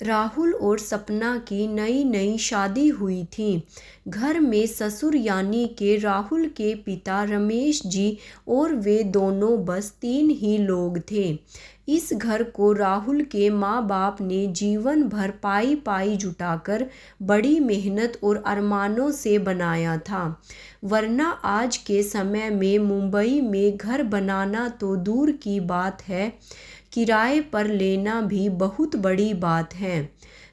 राहुल और सपना की नई नई शादी हुई थी। घर में ससुर यानी के राहुल के पिता रमेश जी और वे दोनों बस 3 ही लोग थे। इस घर को राहुल के माँ बाप ने जीवन भर पाई पाई जुटाकर बड़ी मेहनत और अरमानों से बनाया था। वरना आज के समय में मुंबई में घर बनाना तो दूर की बात है, किराए पर लेना भी बहुत बड़ी बात है।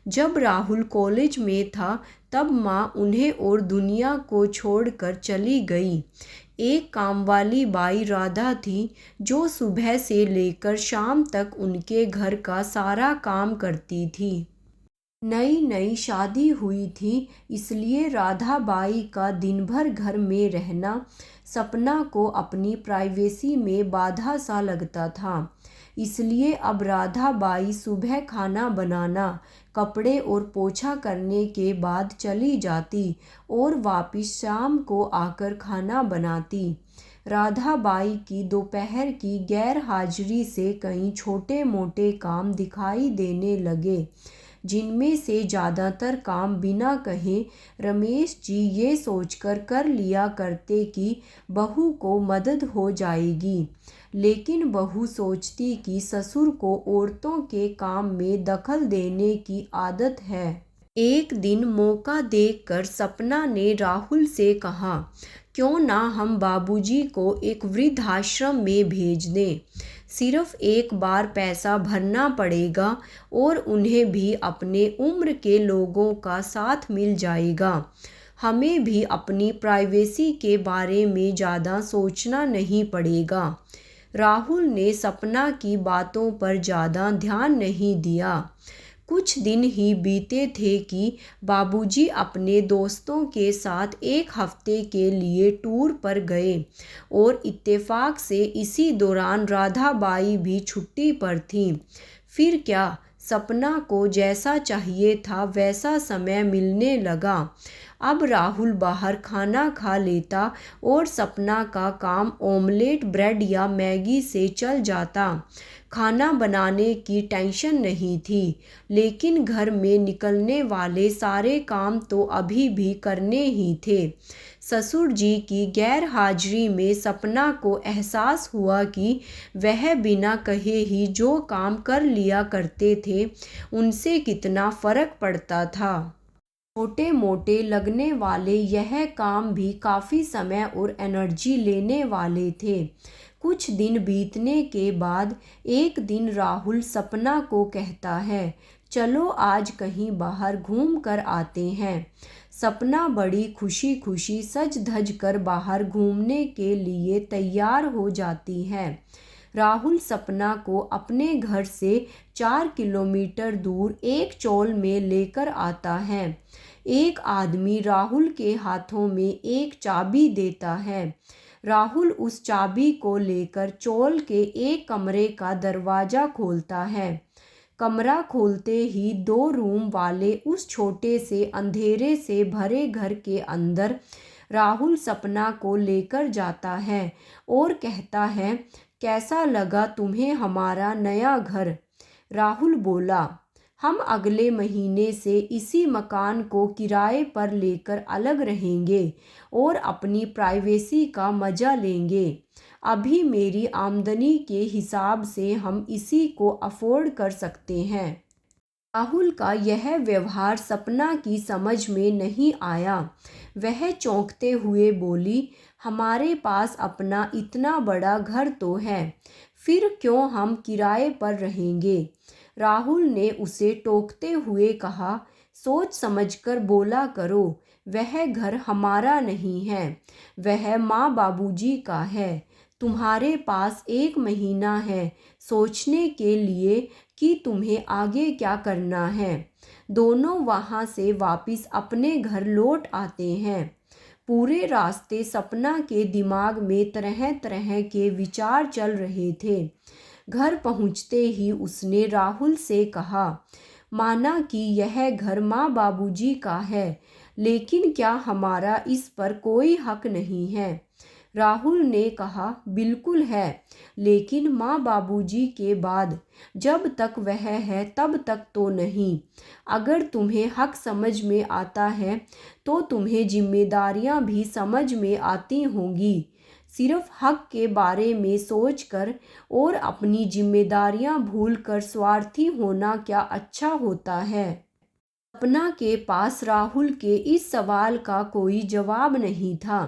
जब राहुल कॉलेज में था तब माँ उन्हें और दुनिया को छोड़कर चली गई। एक कामवाली बाई राधा थी जो सुबह से लेकर शाम तक उनके घर का सारा काम करती थी। नई नई शादी हुई थी, इसलिए राधा बाई का दिन भर घर में रहना सपना को अपनी प्राइवेसी में बाधा सा लगता था। इसलिए अब राधा बाई सुबह खाना बनाना, कपड़े और पोछा करने के बाद चली जाती और वापस शाम को आकर खाना बनाती। राधा बाई की दोपहर की गैर हाजिरी से कई छोटे मोटे काम दिखाई देने लगे, जिनमें से ज़्यादातर काम बिना कहे रमेश जी ये सोचकर कर लिया करते कि बहू को मदद हो जाएगी। लेकिन बहू सोचती कि ससुर को औरतों के काम में दखल देने की आदत है। एक दिन मौका देखकर सपना ने राहुल से कहा, क्यों ना हम बाबूजी को एक वृद्धाश्रम में भेज दें। सिर्फ एक बार पैसा भरना पड़ेगा और उन्हें भी अपने उम्र के लोगों का साथ मिल जाएगा। हमें भी अपनी प्राइवेसी के बारे में ज़्यादा सोचना नहीं पड़ेगा। राहुल ने सपना की बातों पर ज़्यादा ध्यान नहीं दिया। कुछ दिन ही बीते थे कि बाबूजी अपने दोस्तों के साथ एक हफ्ते के लिए टूर पर गए और इत्तेफाक से इसी दौरान राधा बाई भी छुट्टी पर थी। फिर क्या, सपना को जैसा चाहिए था वैसा समय मिलने लगा। अब राहुल बाहर खाना खा लेता और सपना का काम ऑमलेट, ब्रेड या मैगी से चल जाता। खाना बनाने की टेंशन नहीं थी, लेकिन घर में निकलने वाले सारे काम तो अभी भी करने ही थे। ससुर जी की गैर हाजिरी में सपना को एहसास हुआ कि वह बिना कहे ही जो काम कर लिया करते थे उनसे कितना फ़र्क पड़ता था। छोटे मोटे लगने वाले यह काम भी काफ़ी समय और एनर्जी लेने वाले थे। कुछ दिन बीतने के बाद एक दिन राहुल सपना को कहता है, चलो आज कहीं बाहर घूम कर आते हैं। सपना बड़ी खुशी खुशी सज धज कर बाहर घूमने के लिए तैयार हो जाती है। राहुल सपना को अपने घर से 4 किलोमीटर दूर एक चौल में लेकर आता है। एक आदमी राहुल के हाथों में एक चाबी देता है। राहुल उस चाबी को लेकर चौल के एक कमरे का दरवाज़ा खोलता है। कमरा खोलते ही 2 रूम वाले उस छोटे से अंधेरे से भरे घर के अंदर राहुल सपना को लेकर जाता है और कहता है, कैसा लगा तुम्हें हमारा नया घर। राहुल बोला, हम अगले महीने से इसी मकान को किराए पर लेकर अलग रहेंगे और अपनी प्राइवेसी का मज़ा लेंगे। अभी मेरी आमदनी के हिसाब से हम इसी को अफोर्ड कर सकते हैं। राहुल का यह व्यवहार सपना की समझ में नहीं आया। वह चौंकते हुए बोली, हमारे पास अपना इतना बड़ा घर तो है, फिर क्यों हम किराए पर रहेंगे। राहुल ने उसे टोकते हुए कहा, सोच समझकर बोला करो, वह घर हमारा नहीं है, वह माँ बाबूजी का है। तुम्हारे पास 1 महीना है सोचने के लिए कि तुम्हें आगे क्या करना है। दोनों वहाँ से वापस अपने घर लौट आते हैं। पूरे रास्ते सपना के दिमाग में तरह तरह के विचार चल रहे थे। घर पहुँचते ही उसने राहुल से कहा, माना कि यह घर माँ बाबूजी का है, लेकिन क्या हमारा इस पर कोई हक नहीं है। राहुल ने कहा, बिल्कुल है, लेकिन माँ बाबूजी के बाद जब तक वह है तब तक तो नहीं। अगर तुम्हें हक समझ में आता है तो तुम्हें जिम्मेदारियाँ भी समझ में आती होंगी। सिर्फ हक के बारे में सोचकर और अपनी जिम्मेदारियाँ भूलकर स्वार्थी होना क्या अच्छा होता है? सपना के पास राहुल के इस सवाल का कोई जवाब नहीं था।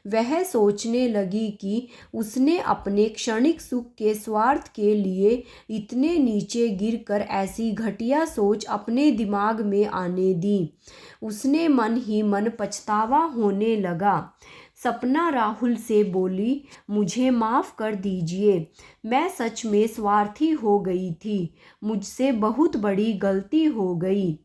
वह सोचने लगी कि उसने अपने क्षणिक सुख के स्वार्थ के लिए इतने नीचे गिरकर ऐसी घटिया सोच अपने दिमाग में आने दी। उसने मन ही मन पछतावा होने लगा। सपना राहुल से बोली, मुझे माफ़ कर दीजिए, मैं सच में स्वार्थी हो गई थी, मुझसे बहुत बड़ी गलती हो गई।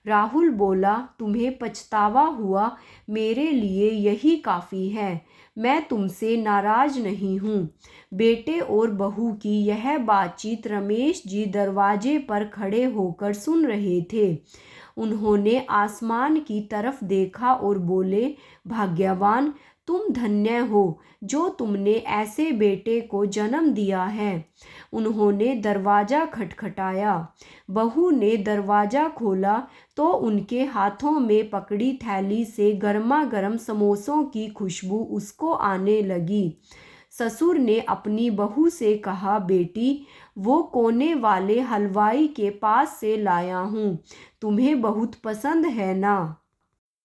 राहुल बोला, तुम्हें पछतावा हुआ, मेरे लिए यही काफ़ी है। मैं तुमसे नाराज़ नहीं हूँ। बेटे और बहू की यह बातचीत रमेश जी दरवाजे पर खड़े होकर सुन रहे थे। उन्होंने आसमान की तरफ देखा और बोले, भाग्यवान, तुम धन्य हो जो तुमने ऐसे बेटे को जन्म दिया है। उन्होंने दरवाज़ा खटखटाया। बहू ने दरवाज़ा खोला तो उनके हाथों में पकड़ी थैली से गर्मा गर्म समोसों की खुशबू उसको आने लगी। ससुर ने अपनी बहू से कहा, बेटी, वो कोने वाले हलवाई के पास से लाया हूँ, तुम्हें बहुत पसंद है ना?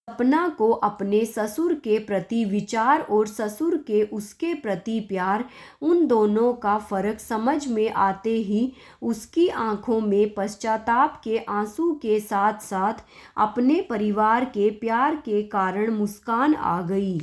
सपना को अपने ससुर के प्रति विचार और ससुर के उसके प्रति प्यार, उन दोनों का फर्क समझ में आते ही उसकी आंखों में पश्चाताप के आंसू के साथ साथ अपने परिवार के प्यार के कारण मुस्कान आ गई।